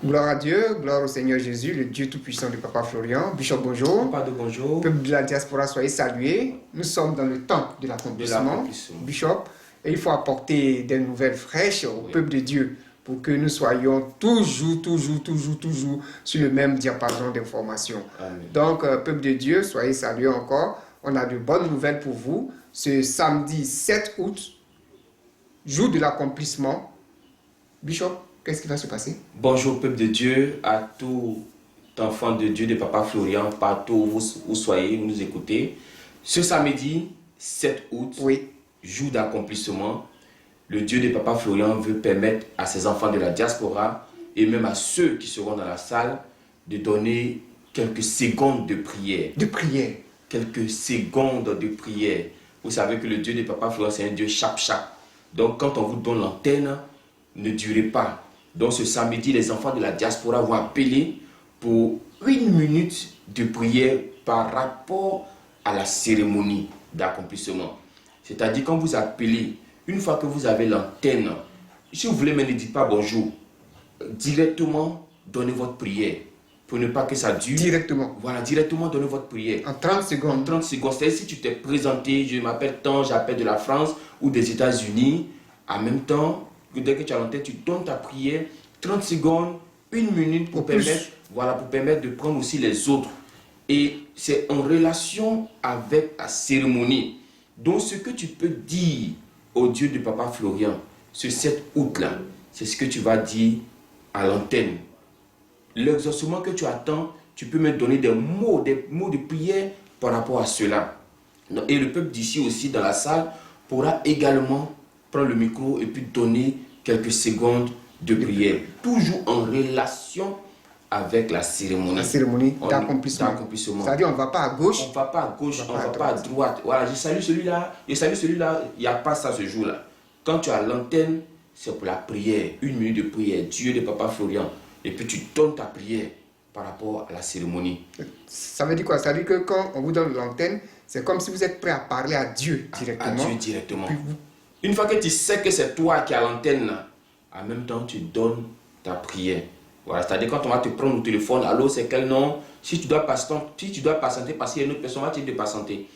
Gloire à Dieu, gloire au Seigneur Jésus, le Dieu tout-puissant du Papa Florian. Bishop, bonjour. Papa de bonjour. Peuple de la diaspora, soyez salués. Nous sommes dans le temps de l'accomplissement, Bishop, et il faut apporter des nouvelles fraîches au peuple de Dieu pour que nous soyons toujours sur le même diapason d'informations. Donc, peuple de Dieu, soyez salués encore. On a de bonnes nouvelles pour vous. Ce samedi 7 août, jour de l'accomplissement, Bishop, qu'est-ce qui va se passer? Bonjour peuple de Dieu, à tout enfant de Dieu, de Papa Florian, partout où vous soyez, vous nous écoutez. Ce samedi 7 août, jour d'accomplissement, le Dieu de Papa Florian veut permettre à ses enfants de la diaspora et même à ceux qui seront dans la salle de donner quelques secondes de prière. De prière. Quelques secondes de prière. Vous savez que le Dieu de Papa Florian, c'est un Dieu chap-chap. Donc quand on vous donne l'antenne, ne durez pas. Donc ce samedi, les enfants de la diaspora vont appeler pour 1 minute de prière par rapport à la cérémonie d'accomplissement. C'est-à-dire quand vous appelez, une fois que vous avez l'antenne, si vous voulez, mais ne dites pas bonjour, directement donnez votre prière. Pour ne pas que ça dure. Directement. Voilà, directement donnez votre prière. En 30 secondes. En 30 secondes. C'est-à-dire si tu t'es présenté, je m'appelle tant, j'appelle de la France ou des États-Unis, en même temps, dès que tu as l'antenne, tu donnes ta prière, 30 secondes, 1 minute pour permettre, voilà, pour permettre de prendre aussi les autres. Et c'est en relation avec la cérémonie. Donc ce que tu peux dire au Dieu de Papa Florian, ce 7 août-là, c'est ce que tu vas dire à l'antenne. L'exaucement que tu attends, tu peux me donner des mots de prière par rapport à cela. Et le peuple d'ici aussi dans la salle pourra également prendre le micro et puis donner quelques secondes de prière. Toujours en relation avec la cérémonie. La cérémonie d'accomplissement. C'est-à-dire on ne va pas à gauche. On ne va pas à gauche, on ne va pas à droite. Voilà, je salue celui-là, il n'y a pas ça ce jour-là. Quand tu as l'antenne, c'est pour la prière, 1 minute de prière, Dieu de Papa Florian. Et puis tu donnes ta prière par rapport à la cérémonie. Ça veut dire quoi? Ça veut dire que quand on vous donne l'antenne, c'est comme si vous êtes prêt à parler à Dieu directement. À Dieu directement. Une fois que tu sais que c'est toi qui as l'antenne, en même temps tu donnes ta prière. Voilà, c'est-à-dire quand on va te prendre au téléphone, allô, c'est quel nom? Si tu dois patienter parce qu'il y a une autre personne, va te dire de patienter.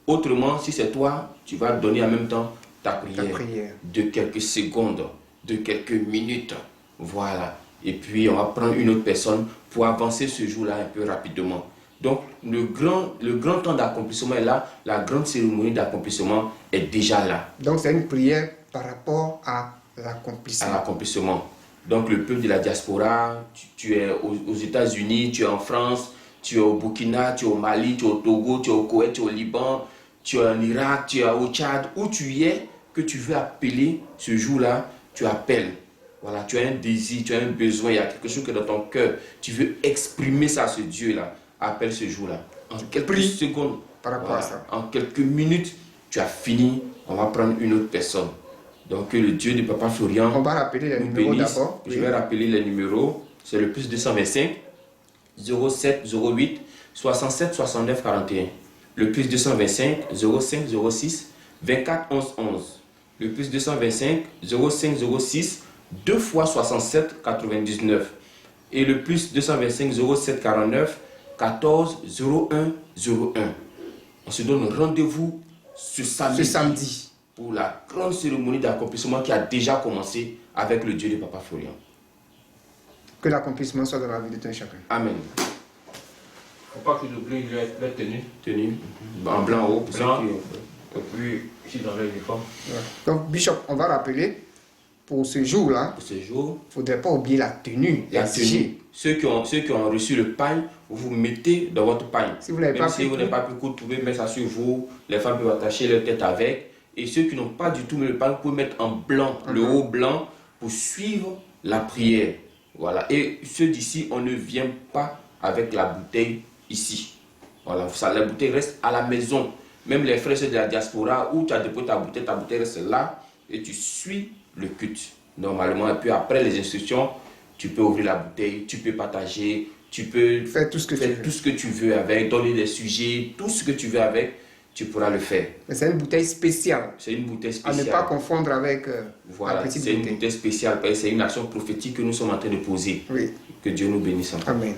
Autrement, si c'est toi, tu vas donner en même temps ta prière. De quelques secondes, de quelques minutes. Voilà. Et puis on va prendre une autre personne pour avancer ce jour-là un peu rapidement. Donc le grand temps d'accomplissement est là, la grande cérémonie d'accomplissement est déjà là. Donc c'est une prière par rapport à l'accomplissement. À l'accomplissement. Donc le peuple de la diaspora, tu es aux États-Unis, tu es en France, tu es au Burkina, tu es au Mali, tu es au Togo, tu es au Koweït, tu es au Liban, tu es en Irak, tu es au Tchad, où tu es, que tu veux appeler ce jour-là, tu appelles. Voilà, tu as un désir, tu as un besoin, il y a quelque chose que dans ton cœur, tu veux exprimer ça à ce Dieu-là. Appelle ce jour-là. En quelques secondes, par rapport à ça. En quelques minutes, tu as fini, on va prendre une autre personne. Donc le Dieu de Papa Florian, on va rappeler les numéros d'abord. Je vais rappeler les numéros. C'est le plus 225 07 08 67 69 41. Le plus 225 05 06 24 11 11. Le plus 225 05 06 2 fois 67 99. Et le plus 225 07 49 14 01 01. On se donne rendez-vous ce samedi. Pour la grande cérémonie d'accomplissement qui a déjà commencé avec le Dieu de Papa Florian. Que l'accomplissement soit dans la vie de tout un chacun. Amen. Il ne faut pas que j'oublie la tenue. Tenue. En blanc haut. Blanc. Et puis, ici dans l'uniforme. Ouais. Donc, Bishop, on va rappeler pour ce jour-là. Pour ce jour. Il ne faudrait pas oublier la tenue. La tenue. Ceux qui ont reçu le pain, vous mettez dans votre pain. Si vous n'avez pas pu, vous pouvez mettre ça sur vous. Les femmes peuvent attacher leur tête avec. Et ceux qui n'ont pas du tout mis le pain, vous pouvez mettre en blanc, le haut blanc, pour suivre la prière. Voilà. Et ceux d'ici, on ne vient pas avec la bouteille ici. Voilà. Ça, la bouteille reste à la maison. Même les frères de la diaspora, où tu as déposé ta bouteille reste là et tu suis le culte. Normalement, et puis après les instructions, tu peux ouvrir la bouteille, tu peux partager, tu peux faire tout ce que tu veux avec, donner des sujets, tout ce que tu veux avec. tu pourras le faire. Mais c'est une bouteille spéciale. C'est une bouteille À ne spéciale. pas confondre avec la Voilà, petite c'est une bouteille. bouteille spéciale. C'est une action prophétique que nous sommes en train de poser. Oui. Que Dieu nous bénisse encore. Amen.